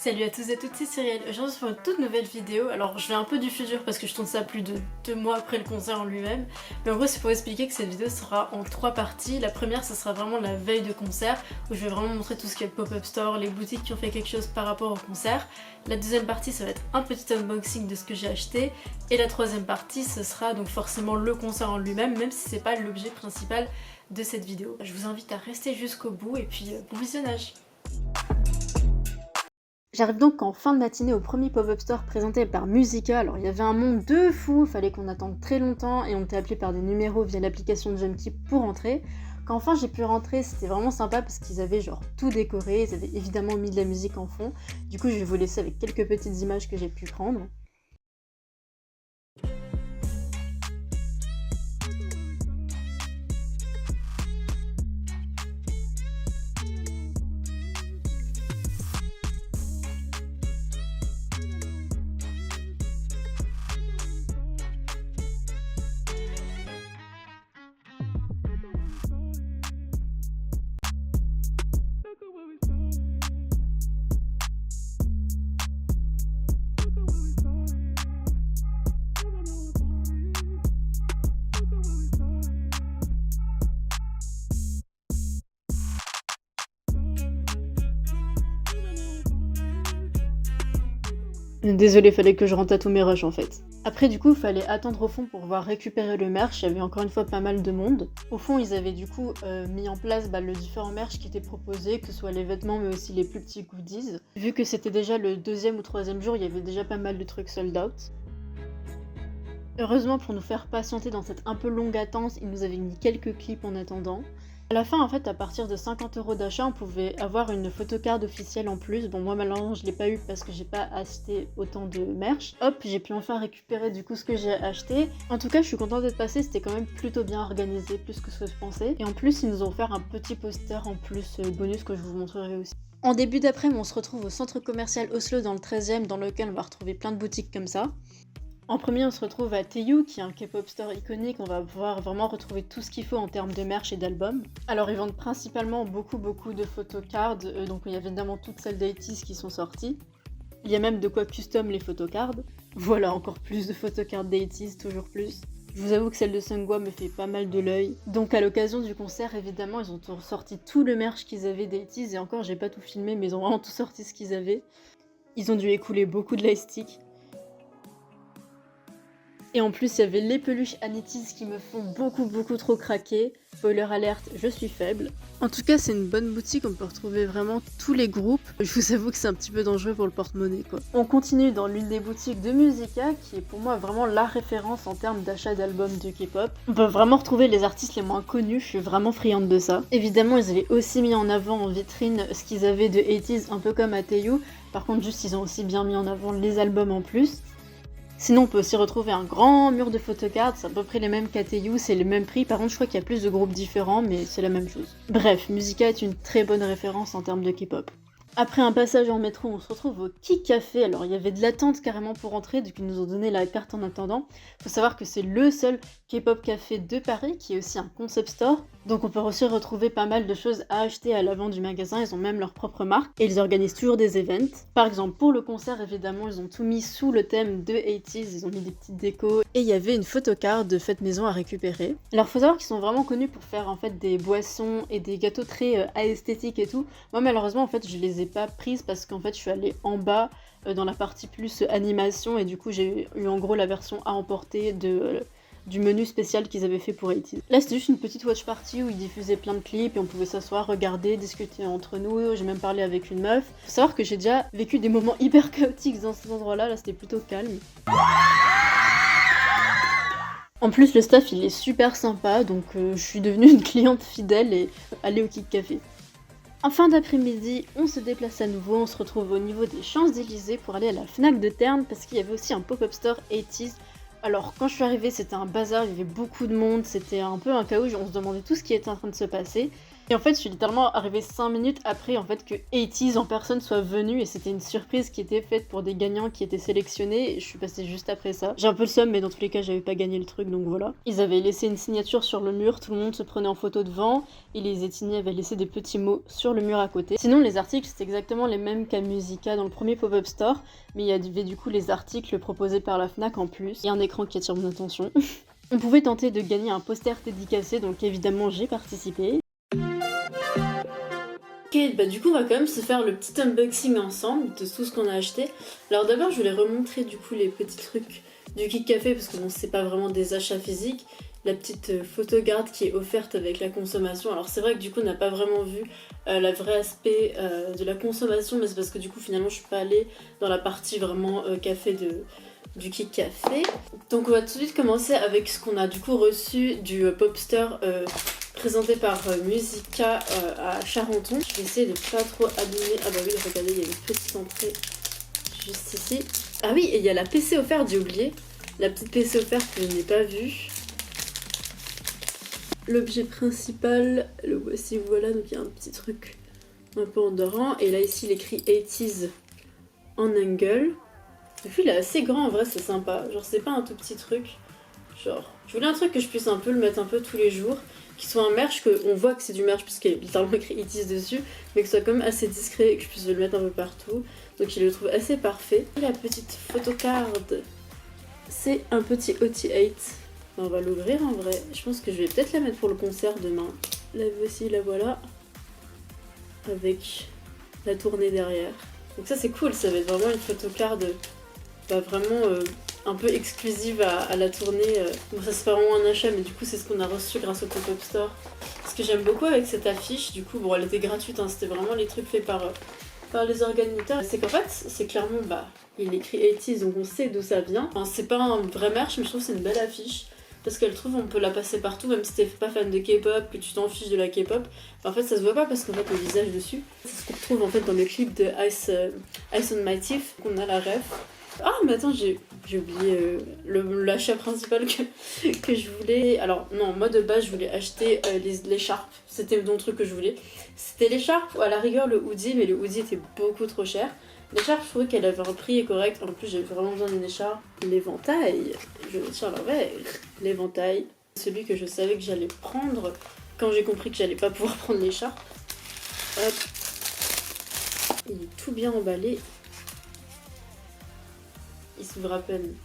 Salut à tous et à toutes, c'est Cyrielle. Aujourd'hui pour une toute nouvelle vidéo. Alors je vais un peu du futur parce que je tourne ça plus de 2 mois après le concert en lui-même. Mais en gros c'est pour expliquer que cette vidéo sera en 3 parties. La première ce sera vraiment la veille de concert où je vais vraiment montrer tout ce qui est pop-up store, les boutiques qui ont fait quelque chose par rapport au concert. La deuxième partie ça va être un petit unboxing de ce que j'ai acheté. Et la troisième partie ce sera donc forcément le concert en lui-même, même si c'est pas l'objet principal de cette vidéo. Je vous invite à rester jusqu'au bout et puis bon visionnage. J'arrive donc en fin de matinée au premier pop-up store présenté par Musica. Alors il y avait un monde de fou, fallait qu'on attende très longtemps et on était appelé par des numéros via l'application de Jumkeep pour rentrer. Quand enfin j'ai pu rentrer, c'était vraiment sympa parce qu'ils avaient genre tout décoré, ils avaient évidemment mis de la musique en fond. Du coup je vais vous laisser avec quelques petites images que j'ai pu prendre. Désolée, fallait que je rentre à tous mes rushs en fait. Après du coup, il fallait attendre au fond pour pouvoir récupérer le merch, il y avait encore une fois pas mal de monde. Au fond, ils avaient du coup mis en place le différent merch qui était proposé, que ce soit les vêtements mais aussi les plus petits goodies. Vu que c'était déjà le deuxième ou troisième jour, il y avait déjà pas mal de trucs sold out. Heureusement, pour nous faire patienter dans cette un peu longue attente, ils nous avaient mis quelques clips en attendant. À la fin, en fait, à partir de 50 € d'achat, on pouvait avoir une photocard officielle en plus. Bon, moi, malheureusement, je l'ai pas eu parce que j'ai pas acheté autant de merch. Hop, j'ai pu enfin récupérer du coup ce que j'ai acheté. En tout cas, je suis contente d'être passée, c'était quand même plutôt bien organisé, plus que ce que je pensais. Et en plus, ils nous ont offert un petit poster en plus bonus que je vous montrerai aussi. En début d'après-midi, on se retrouve au centre commercial Oslo dans le 13e, dans lequel on va retrouver plein de boutiques comme ça. En premier, on se retrouve à Teiyu, qui est un K-pop store iconique, on va pouvoir vraiment retrouver tout ce qu'il faut en termes de merch et d'albums. Alors ils vendent principalement beaucoup de photocards, donc il y a évidemment toutes celles d'80s qui sont sorties. Il y a même de quoi custom les photocards. Voilà, encore plus de photocards d'80s, toujours plus. Je vous avoue que celle de Seungwa me fait pas mal de l'œil. Donc à l'occasion du concert, évidemment, ils ont sorti tout le merch qu'ils avaient d'80s, et encore j'ai pas tout filmé, mais ils ont vraiment tout sorti ce qu'ils avaient. Ils ont dû écouler beaucoup de lightstick. Et en plus, il y avait les peluches Anitis qui me font beaucoup trop craquer. Spoiler alerte, je suis faible. En tout cas, c'est une bonne boutique, on peut retrouver vraiment tous les groupes. Je vous avoue que c'est un petit peu dangereux pour le porte-monnaie, quoi. On continue dans l'une des boutiques de Musica, qui est pour moi vraiment la référence en termes d'achat d'albums de K-pop. On peut vraiment retrouver les artistes les moins connus, je suis vraiment friande de ça. Évidemment, ils avaient aussi mis en avant en vitrine ce qu'ils avaient de 80s, un peu comme à Teiyu. Par contre, juste, ils ont aussi bien mis en avant les albums en plus. Sinon, on peut aussi retrouver un grand mur de photocards, c'est à peu près les mêmes qu'à Teiyu, c'est le même prix, par contre je crois qu'il y a plus de groupes différents, mais c'est la même chose. Bref, Musica est une très bonne référence en termes de K-pop. Après un passage en métro, on se retrouve au Kik Café. Alors il y avait de l'attente carrément pour entrer, du coup ils nous ont donné la carte en attendant. Faut savoir que c'est le seul K-pop café de Paris, qui est aussi un concept store. Donc on peut aussi retrouver pas mal de choses à acheter à l'avant du magasin, ils ont même leur propre marque. Et ils organisent toujours des events. Par exemple pour le concert, évidemment, ils ont tout mis sous le thème de 80s, ils ont mis des petites décos. Et il y avait une photocard de fête maison à récupérer. Alors faut savoir qu'ils sont vraiment connus pour faire en fait des boissons et des gâteaux très esthétiques et tout. Moi malheureusement en fait je les ai pas prises parce qu'en fait je suis allée en bas dans la partie plus animation et du coup j'ai eu en gros la version à emporter du menu spécial qu'ils avaient fait pour 80s. Là c'était juste une petite watch party où ils diffusaient plein de clips et on pouvait s'asseoir, regarder, discuter entre nous, j'ai même parlé avec une meuf. Faut savoir que j'ai déjà vécu des moments hyper chaotiques dans cet endroit là c'était plutôt calme. En plus le staff il est super sympa donc je suis devenue une cliente fidèle et allée au Kik Café. En fin d'après-midi, on se déplace à nouveau, on se retrouve au niveau des Champs-Élysées pour aller à la Fnac de Terne parce qu'il y avait aussi un pop-up store 80s. Alors quand je suis arrivée, c'était un bazar, il y avait beaucoup de monde, c'était un peu un chaos, on se demandait tout ce qui était en train de se passer. Et en fait, je suis littéralement arrivée 5 minutes après en fait que 80s en personne soit venu et c'était une surprise qui était faite pour des gagnants qui étaient sélectionnés et je suis passée juste après ça. J'ai un peu le seum mais dans tous les cas, j'avais pas gagné le truc donc voilà. Ils avaient laissé une signature sur le mur, tout le monde se prenait en photo devant et les Etini avaient laissé des petits mots sur le mur à côté. Sinon, les articles c'était exactement les mêmes qu'à Musica dans le premier pop-up store, mais il y avait du coup les articles proposés par la Fnac en plus et un écran qui attire mon attention. On pouvait tenter de gagner un poster dédicacé donc évidemment j'ai participé. Ok, bah du coup on va quand même se faire le petit unboxing ensemble de tout ce qu'on a acheté. Alors d'abord je voulais remontrer du coup les petits trucs du Kik Café parce que bon c'est pas vraiment des achats physiques. La petite photogarde qui est offerte avec la consommation. Alors c'est vrai que du coup on n'a pas vraiment vu le vrai aspect de la consommation, mais c'est parce que du coup finalement je suis pas allée dans la partie vraiment café du Kik Café. Donc on va tout de suite commencer avec ce qu'on a du coup reçu du Popster présenté par Musica à Charenton. Je vais essayer de pas trop abîmer. Ah bah oui, regardez, il y a une petite entrée juste ici. Ah oui, et il y a la PC offerte, j'ai oublié. La petite PC offerte que je n'ai pas vue. L'objet principal, le voici, voilà, donc il y a un petit truc un peu endorant. Et là ici, il écrit 80s en angle. Le fil est assez grand en vrai, c'est sympa. Genre c'est pas un tout petit truc. Genre, je voulais un truc que je puisse un peu le mettre un peu tous les jours, qui soit un merch, qu'on voit que c'est du merch puisqu'il est littéralement écrit Itis dessus, mais que ce soit quand même assez discret et que je puisse le mettre un peu partout. Donc il le trouve assez parfait. Et la petite photocard, c'est un petit OT8. On va l'ouvrir en vrai. Je pense que je vais peut-être la mettre pour le concert demain. La voici, la voilà. Avec la tournée derrière. Donc ça c'est cool, ça va être vraiment une photocard vraiment un peu exclusive à la tournée. Bon, ça c'est pas vraiment un achat, mais du coup c'est ce qu'on a reçu grâce au pop-up store. Ce que j'aime beaucoup avec cette affiche, du coup, bon elle était gratuite, hein, c'était vraiment les trucs faits par les organisateurs, c'est qu'en fait c'est clairement, il écrit 80s donc on sait d'où ça vient. Enfin, c'est pas un vrai merch, mais je trouve que c'est une belle affiche. Parce qu'elle trouve on peut la passer partout, même si t'es pas fan de K-pop, que tu t'en fiches de la K-pop. En fait ça se voit pas parce qu'en fait le visage dessus, c'est ce qu'on retrouve en fait dans le clip de Ice on My Teeth, qu'on a la ref. Ah mais attends, j'ai oublié l'achat principal que je voulais. Alors non, moi de base je voulais acheter l'écharpe, c'était le truc que je voulais. C'était l'écharpe ou à la rigueur le hoodie, mais le hoodie était beaucoup trop cher. L'écharpe, je trouvais qu'elle avait un prix correct, en plus j'avais vraiment besoin d'une écharpe. L'éventail, je le tiens à l'envers, l'éventail, celui que je savais que j'allais prendre quand j'ai compris que j'allais pas pouvoir prendre l'écharpe. Hop, il est tout bien emballé. Il s'ouvre à peine.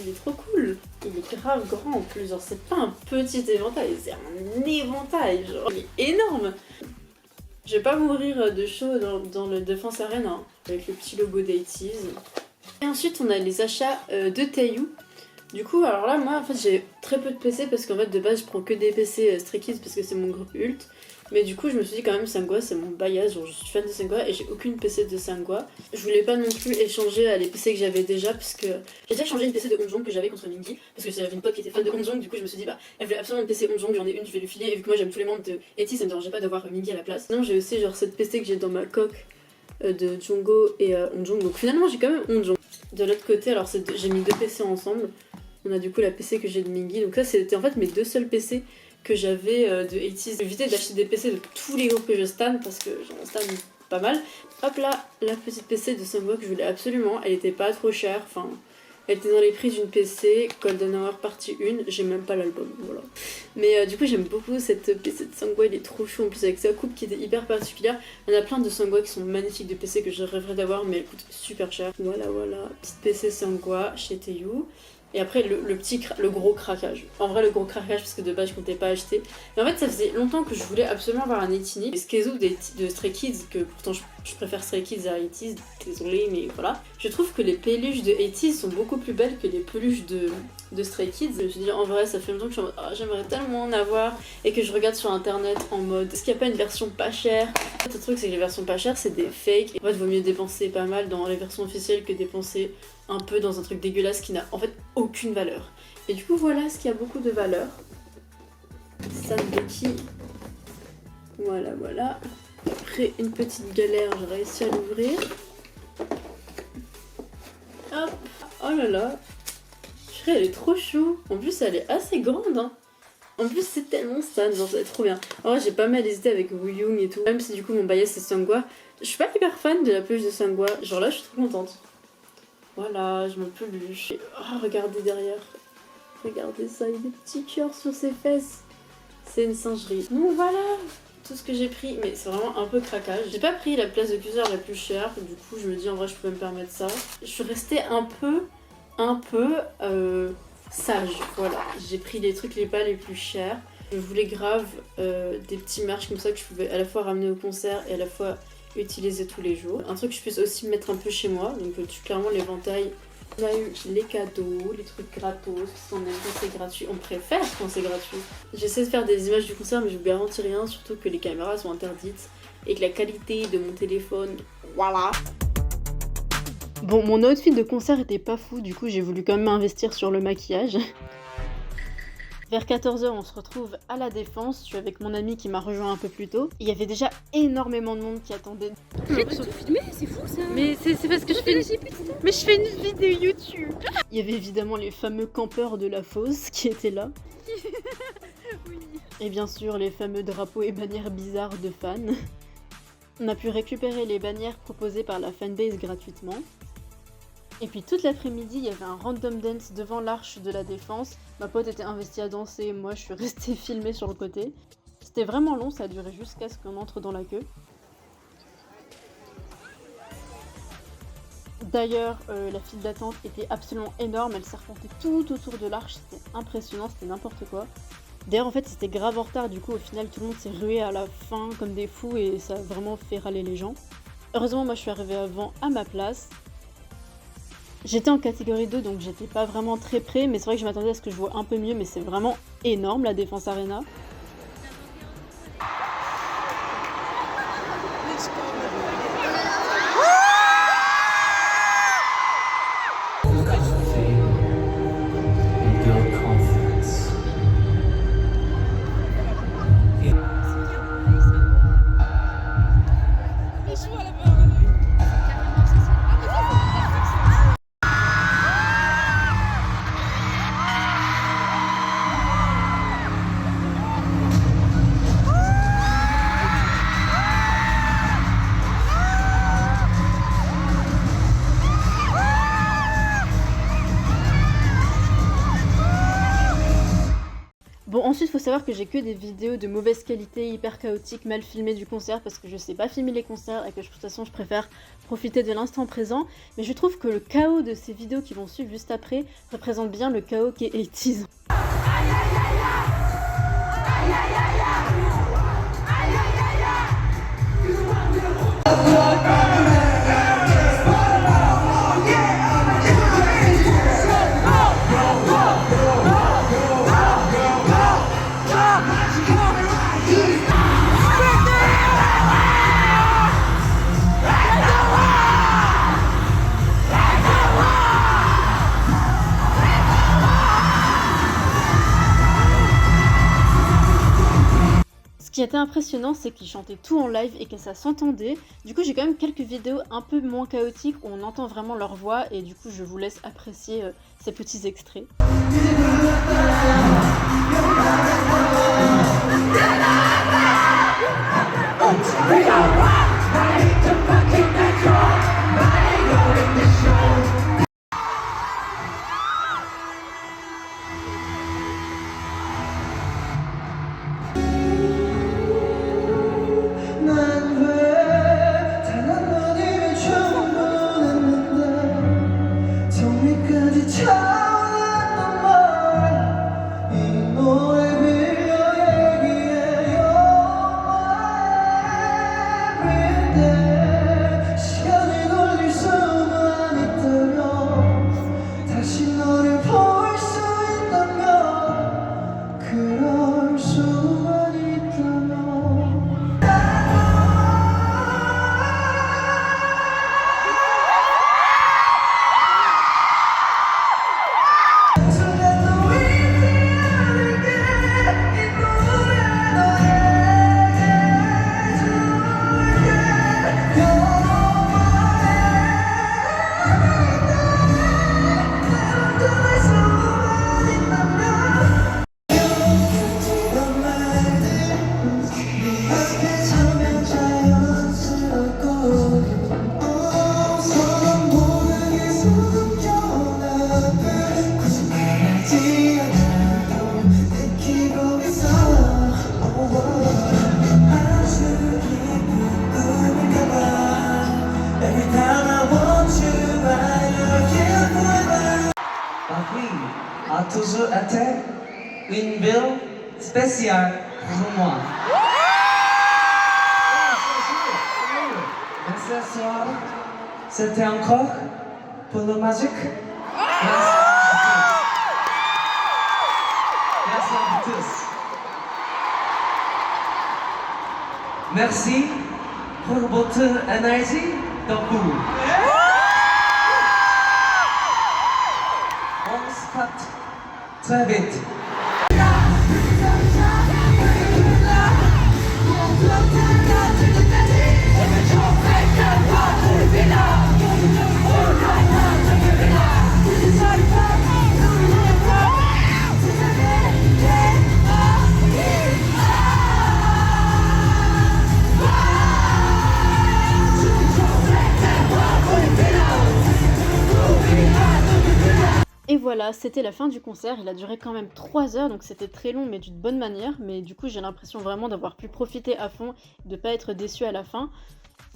Il est trop cool. Il est grave grand en plus. Genre, c'est pas un petit éventail, c'est un éventail. Genre, il est énorme. Je vais pas mourir de chaud dans le Defense Arena, hein, avec le petit logo d'A80s. Et ensuite, on a les achats de Taeyou. Du coup, alors là, moi, en fait, j'ai très peu de PC parce qu'en fait, de base, je prends que des PC Stray Kids parce que c'est mon groupe ult. Mais du coup, je me suis dit quand même, Sangwa, c'est mon bias. Genre, je suis fan de Sangwa et j'ai aucune PC de Sangwa. Je voulais pas non plus échanger les PC que j'avais déjà parce que j'ai déjà échangé une PC de Onjong que j'avais contre Mingy parce que j'avais une pote qui était fan de Onjong. Du coup, je me suis dit, elle voulait absolument une PC Onjong, j'en ai une, je vais lui filer. Et vu que moi, j'aime tous les membres de Eti, ça me dérangeait pas d'avoir Mingy à la place. Sinon, j'ai aussi genre cette PC que j'ai dans ma coque de Jongho et Onjong. Donc finalement, j'ai quand même Onjong. De l'autre côté, alors j'ai mis deux PC ensemble. On a du coup la PC que j'ai de Mingy. Donc ça, c'était en fait mes deux seuls PC que j'avais de 80s. J'ai évité d'acheter des PC de tous les groupes que je stan parce que j'en stan pas mal. Hop là, la petite PC de Sangwa que je voulais absolument. Elle était pas trop chère. Enfin, elle était dans les prix d'une PC. Golden Hour partie 1. J'ai même pas l'album. Voilà. Mais du coup, j'aime beaucoup cette PC de Sangwa. Il est trop chou en plus avec sa coupe qui était hyper particulière. Il y en a plein de Sangwa qui sont magnifiques de PC que je rêverais d'avoir, mais elles coûtent super cher. Voilà, voilà. Petite PC Sangwa chez Taeyou. Et après le gros craquage. En vrai le gros craquage parce que de base je comptais pas acheter. Mais en fait ça faisait longtemps que je voulais absolument avoir un Etini. Les Skezu de Stray Kids, que pourtant je préfère Stray Kids à 80s, désolé mais voilà. Je trouve que les peluches de 80s sont beaucoup plus belles que les peluches de Stray Kids. Je me suis dit en vrai ça fait longtemps que je suis en mode j'aimerais tellement en avoir et que je regarde sur internet en mode est-ce qu'il n'y a pas une version pas chère. En fait, le truc c'est que les versions pas chères c'est des fakes. Et en fait vaut mieux dépenser pas mal dans les versions officielles que dépenser un peu dans un truc dégueulasse qui n'a en fait aucune valeur. Et du coup voilà ce qui a beaucoup de valeur. Sanbeki. Voilà, voilà. Après une petite galère, j'ai réussi à l'ouvrir. Hop. Oh là là. Elle est trop chou. En plus elle est assez grande, hein. En plus, c'est tellement stan, genre c'est trop bien. En vrai, j'ai pas mal hésité avec Wooyoung et tout. Même si du coup mon bias c'est Seonghwa. Je suis pas hyper fan de la peluche de Seonghwa. Genre là, je suis trop contente. Voilà, je me peluche. Oh, regardez derrière. Regardez ça, il y a des petits cœurs sur ses fesses. C'est une singerie. Donc voilà tout ce que j'ai pris, mais c'est vraiment un peu craquage. J'ai pas pris la place de cuiseur la plus chère, du coup je me dis en vrai je peux me permettre ça. Je suis restée un peu sage, voilà. J'ai pris les trucs pas les plus chers. Je voulais grave des petits merch comme ça que je pouvais à la fois ramener au concert et à la fois utiliser tous les jours. Un truc que je puisse aussi mettre un peu chez moi, donc clairement l'éventail. On a eu les cadeaux, les trucs gratos, parce qu'on aime quand c'est gratuit, on préfère quand c'est gratuit. J'essaie de faire des images du concert mais je vous garantis rien, surtout que les caméras sont interdites et que la qualité de mon téléphone, voilà. Bon, mon outfit de concert était pas fou, du coup j'ai voulu quand même investir sur le maquillage. Vers 14h, on se retrouve à la Défense. Je suis avec mon ami qui m'a rejoint un peu plus tôt. Il y avait déjà énormément de monde qui attendait. Arrête de tout filmer, c'est fou ça. Mais c'est parce que je fais une vidéo YouTube. Il y avait évidemment les fameux campeurs de la fosse qui étaient là. Oui. Et bien sûr les fameux drapeaux et bannières bizarres de fans. On a pu récupérer les bannières proposées par la fanbase gratuitement. Et puis toute l'après-midi, il y avait un random dance devant l'arche de la Défense. Ma pote était investie à danser, moi je suis restée filmée sur le côté. C'était vraiment long, ça a duré jusqu'à ce qu'on entre dans la queue. D'ailleurs, la file d'attente était absolument énorme, elle serpentait tout autour de l'arche, c'était impressionnant, c'était n'importe quoi. D'ailleurs en fait c'était grave en retard, du coup au final tout le monde s'est rué à la fin comme des fous et ça a vraiment fait râler les gens. Heureusement moi je suis arrivée avant à ma place. J'étais en catégorie 2 donc j'étais pas vraiment très près, mais c'est vrai que je m'attendais à ce que je vois un peu mieux, mais c'est vraiment énorme la Défense Arena. Bon, ensuite, faut savoir que j'ai que des vidéos de mauvaise qualité, hyper chaotiques, mal filmées du concert, parce que je sais pas filmer les concerts et que de toute façon, je préfère profiter de l'instant présent. Mais je trouve que le chaos de ces vidéos qui vont suivre juste après représente bien le chaos qu'est 80s. Ce qui était impressionnant, c'est qu'ils chantaient tout en live et que ça s'entendait. Du coup, j'ai quand même quelques vidéos un peu moins chaotiques où on entend vraiment leur voix et du coup, je vous laisse apprécier ces petits extraits. a toujours été une ville spéciale pour moi. Et ce soir, c'était encore pour le magique. Merci à vous tous. Merci pour votre énergie dans vous. On se capte très vite. Et voilà, c'était la fin du concert, il a duré quand même 3 heures, donc c'était très long mais d'une bonne manière, mais du coup j'ai l'impression vraiment d'avoir pu profiter à fond, de pas être déçue à la fin.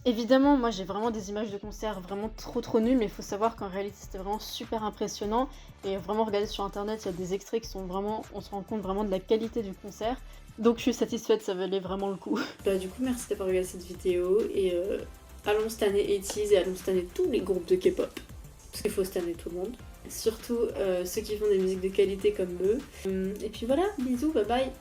Évidemment, moi j'ai vraiment des images de concert vraiment trop nulles, mais il faut savoir qu'en réalité c'était vraiment super impressionnant, et vraiment regarder sur internet, il y a des extraits qui sont vraiment, on se rend compte vraiment de la qualité du concert, donc je suis satisfaite, ça valait vraiment le coup. Bah du coup merci d'avoir regardé cette vidéo, et allons stanner 80s et allons stanner tous les groupes de K-pop, parce qu'il faut stanner tout le monde. Surtout ceux qui font des musiques de qualité comme eux. Et puis voilà, bisous, bye bye.